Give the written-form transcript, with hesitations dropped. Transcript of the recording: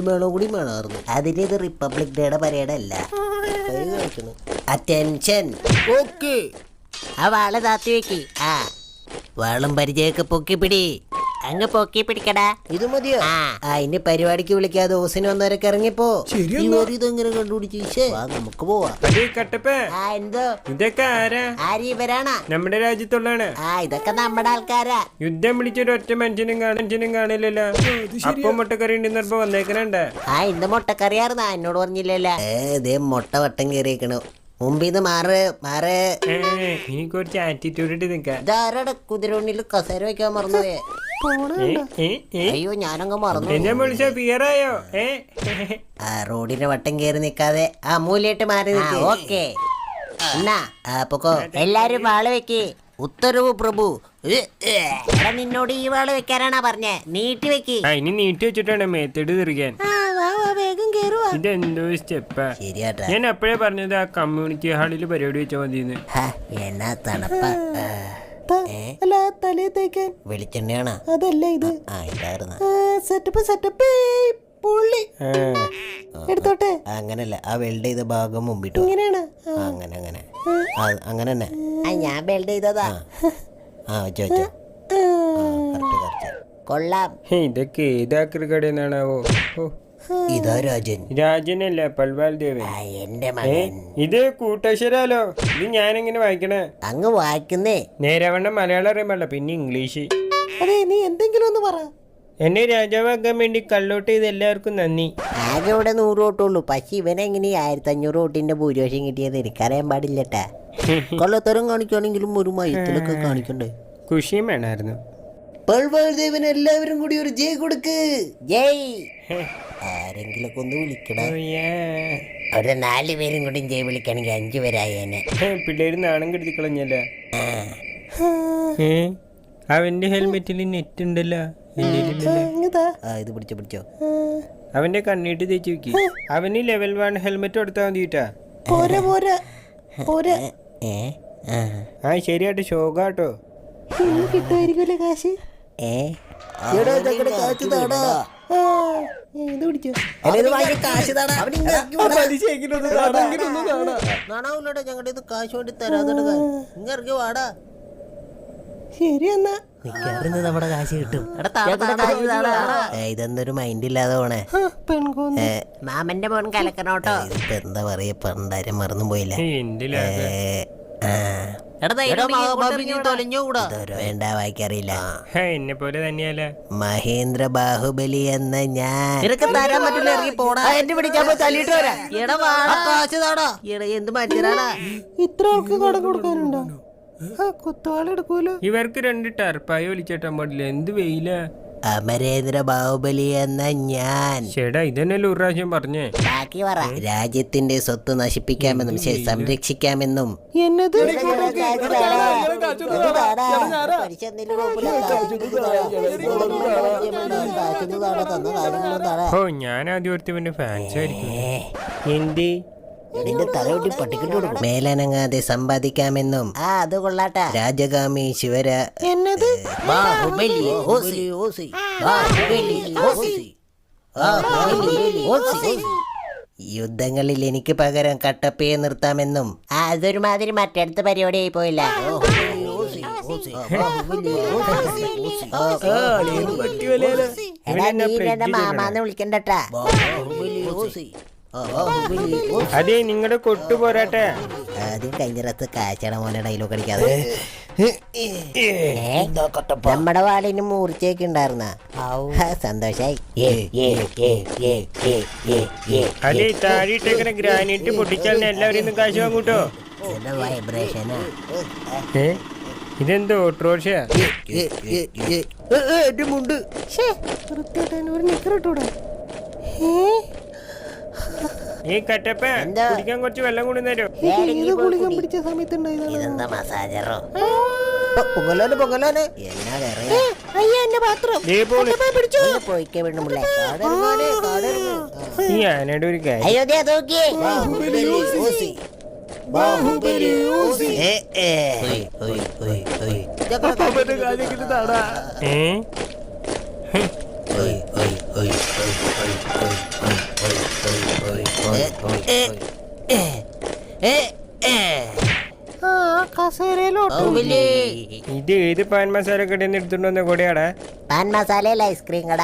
മേളം കൂടി വേണമായിരുന്നു. അതിന് ഇത് റിപ്പബ്ലിക് ഡേയുടെ പരേഡ് അല്ല. അറ്റൻഷൻ. ഓക്കെ, ആ വാള് താത്തി വെക്ക്. ആ വാളും പരിചയൊക്കെ പൊക്കി പിടി. അങ്ങ് പൊക്കി പിടിക്കടാ. ഇത് മതിയോ? അതിന്റെ പരിപാടിക്ക് വിളിക്കാതെ ഓസിന് വന്നവരൊക്കെ ഇറങ്ങിപ്പോ. ഇതെങ്ങനെ കണ്ടുപിടിച്ചു? നമുക്ക് പോവാം. എന്തോ ഇതൊക്കെ ഇവരാണാ? നമ്മുടെ രാജ്യത്തുള്ളതാണ്. ഇതൊക്കെ നമ്മുടെ ആൾക്കാരാ. യുദ്ധം വിളിച്ചൊരു ഒറ്റ മനുഷ്യനും കാണില്ലല്ലോ. അപ്പൊ മുട്ടക്കറി ഉണ്ടെന്നപ്പോ വന്നേക്കണുണ്ട്. ഇന്ന് മുട്ടക്കറിയാർന്നാ എന്നോട് പറഞ്ഞില്ലല്ലോ. ഇതേ മുട്ട വട്ടം കയറിയേക്കണു. മുമ്പിന്ന് മാറ്. ഇനി കുറച്ച് ആറ്റിറ്റ്യൂഡ് ഇട്ട് നിൽക്കാം. ഇതാരടെ കുതിരവണ്ണിൽ കസേര വെക്കാൻ മറന്നുപോയേ? അയ്യോ, ഞാനങ്ങ് മറന്നു. എന്നെ വിളിച്ച ഫിയറായോ? റോഡിന്റെ വട്ടം കയറി നിക്കാതെ മൂലയിട്ട് മാറി. ഓക്കെ, എന്നാ പൊക്കോ. എല്ലാരും വാള് വെക്ക്. ഉത്തരവ് പ്രഭു. നിന്നോട് ഈ വാള് വെക്കാനാണാ പറഞ്ഞേ? നീട്ടി വെക്ക്. ഇനി നീട്ടി വെച്ചിട്ടാണ് മേത്തോട് തിരികാൻ. വേഗം കേറുവാ. ഇതെന്തോ സ്റ്റെപ്പാ. ശരിയാട്ടാ, ഞാൻ എപ്പോഴേ പറഞ്ഞത് ആ കമ്മ്യൂണിറ്റി ഹാളിൽ പരിപാടി വെച്ചാൽ മതിന്ന്. എന്നാ തണുപ്പ. വെളിച്ചെണ്ണയാണോ? അതല്ല ഇത്. ഇതായിരുന്നു സെറ്റപ്പ് പുള്ളി എടുത്തോട്ടെ. അങ്ങനല്ല, ആ വെൽഡ് ചെയ്ത ഭാഗം മുമ്പിട്ടു. ഇങ്ങനെയാണ്. അങ്ങനെ തന്നെ. ഞാൻ വെൽഡ് ചെയ്തതാ. വെച്ചോ. കൊള്ളാം. ഇതൊക്കെ ഏതാക്കറി കടയെന്നാണാവോ? ഇതാ രാജനല്ല, പൽവാൽ ദേവൻ. എന്റെ മകൻ. ഇത് കൂട്ടശ്ശരാലോ. ഇത് ഞാനെങ്ങനെ വായിക്കണേ? അങ്ങ് വായിക്കുന്നേ. നേരവണ്ണം മലയാളം അറിയാൻ പാടില്ല, പിന്നെ ഇംഗ്ലീഷ്. അതെ, നീ എന്തെങ്കിലും ഒന്ന് പറ. എന്നെ രാജാവാക്കാൻ വേണ്ടി കള്ളോട്ട് ചെയ്ത് എല്ലാവർക്കും നന്ദി. ആകെ ഇവിടെ 100 വോട്ടുള്ളൂ. പക്ഷെ ഇവനെങ്ങനെ 1500 വോട്ടിന്റെ ഭൂരിപക്ഷം കിട്ടിയത് എനിക്കറിയാൻ പാടില്ലട്ടാ. കൊള്ളത്തരം കാണിക്കുകയാണെങ്കിലും ഒരു മയത്തിലൊക്കെ കാണിക്കണ്ടേ? ഖുഷിയും വേണമായിരുന്നു. പൽവാൽദേവൻ എല്ലാവരും കൂടി ഒരു ജയ് കൊടുക്ക്. ജയ്. ആരെങ്കിലൊക്കെ ഒന്ന് വിളിക്കണ. ഒരു 4 പേരും കൂടി ജയ് വിളിക്കണെങ്കിൽ 5 പേരായേനെ. പിള്ളേര് നാണം കെടുത്തി കളഞ്ഞല്ലേ. അവന്റെ ഹെൽമെറ്റിൽ നെറ്റ് ഉണ്ടല്ലോ. ഇത് പിടിച്ചോ. അവന്റെ കണ്ണീട്ട് തേച്ച് വെക്കി. അവന് ലെവൽ 1 ഹെൽമെറ്റ് കൊടുത്താൽ മതിട്ടാ. ശരിയാട്ടോ, ശോകാട്ടോ. കിട്ടുമായിരിക്കുമല്ലേ കാശ്? ഇത് പിടിച്ചോ. ഞങ്ങളുടെ കാശ് വേണ്ടി തരാതെ ഇറങ്ങി വാടാ. ശരി, എന്നാ നമ്മുടെ കാശ് കിട്ടും. ഇതൊന്നൊരു മൈൻഡ് ഇല്ലാതെ പോണേ. മാമന്റെ മോൻ കലക്കണോട്ടോ. ഇതിപ്പോ എന്താ പറയാ, പണ്ടാരും മറന്നു പോയില്ല. വേണ്ട, വായിക്കറിയില്ല. എന്നെ പോലെ തന്നെയല്ല. മഹേന്ദ്ര ബാഹുബലി എന്ന ഞാൻ. തരാൻ പറ്റില്ല, ഇറങ്ങി പോടാ. എന്നെ പിടിക്കാൻ പോയി തല്ലിട്ട് വരാം. എന്ത് മനുഷ്യരാടാ. ഇത്ര ആൾക്ക് കടം കൊടുക്കാനുണ്ടോ? കുത്തുവാളെടുക്കൂലോ. ഇവർക്ക് 2 ടർപ്പായി ഒലിച്ചേട്ടാൻ പാടില്ല. എന്ത് വെയില. അമരേന്ദ്ര ബാഹുബലി എന്ന ഞാൻ. ചേട്ടാ, ഇതന്നെയല്ലേ ഒരു പ്രാവശ്യം പറഞ്ഞേ. ബാക്കി പറ. രാജ്യത്തിന്റെ സ്വത്ത് നശിപ്പിക്കാമെന്നും സംരക്ഷിക്കാമെന്നും. എന്നത് ഞാൻ ആദ്യം ഓർത്തവന്റെ ഫാൻസ് ആയിരിക്കും. എന്ത് നിന്റെ തലയോട്ടി പട്ടിക്കിട്ട് കൊടുക്കും. മേലനങ്ങാതെ സമ്പാദിക്കാമെന്നും. അത് കൊള്ളാട്ടാ. രാജഗാമി ശിവര. എന്നത് യുദ്ധങ്ങളിൽ എനിക്ക് പകരം കട്ടപ്പയെ നിർത്താമെന്നും. അതൊരുമാതിരി മറ്റടുത്ത പരിപാടി ആയി പോയില്ല. മാമാന്ന് വിളിക്കണ്ടട്ടാ. അതെ, നിങ്ങളുടെ കൊട്ടു പോരാട്ടെ. ആദ്യം കഴിഞ്ഞ രത്ത് കാച്ചട മോനെ ഡയലോഗ് അടിക്കാതെ. നമ്മുടെ വാളിന് മൂർച്ചയൊക്കെ ഉണ്ടായിരുന്ന സന്തോഷായി. അതെ, താഴെയിട്ടേക്കണ ഗ്രാനൈറ്റ് പൊട്ടിച്ചാൽ എല്ലാവരും കാശ് വാങ്ങൂട്ടോ. വൈബ്രേഷനാ. ഇതെന്തോ ഓട്ടോറിക്ഷ? മുണ്ട് ഒരു നിക്കറിട്ടൂടെ? ഈ കട്ടപ്പ കുടിക്കാൻ കുറച്ച് വെള്ളം കൊണ്ടുവന്നേരോ. ഗുളികം പിടിച്ച സമയത്ത് ഇതെന്താ മസാജറോ? പൊങ്ങലോന് എന്നാ എന്റെ പാത്രം പോയിക്കേ വീണ്ടുമുള്ള ഈ ആനയുടെ ഒരു കാര്യം. അയോധ്യ നോക്കിയേ. ആ കസേരയിലോട്ട് ബാഹുബലി. ഇത് ഏത് പാൻ മസാല കടയിൽ നിന്ന് എടുത്തുകൊണ്ട് വന്ന കൂടെയാടാ പാൻ മസാലയിൽ ഐസ്ക്രീം കട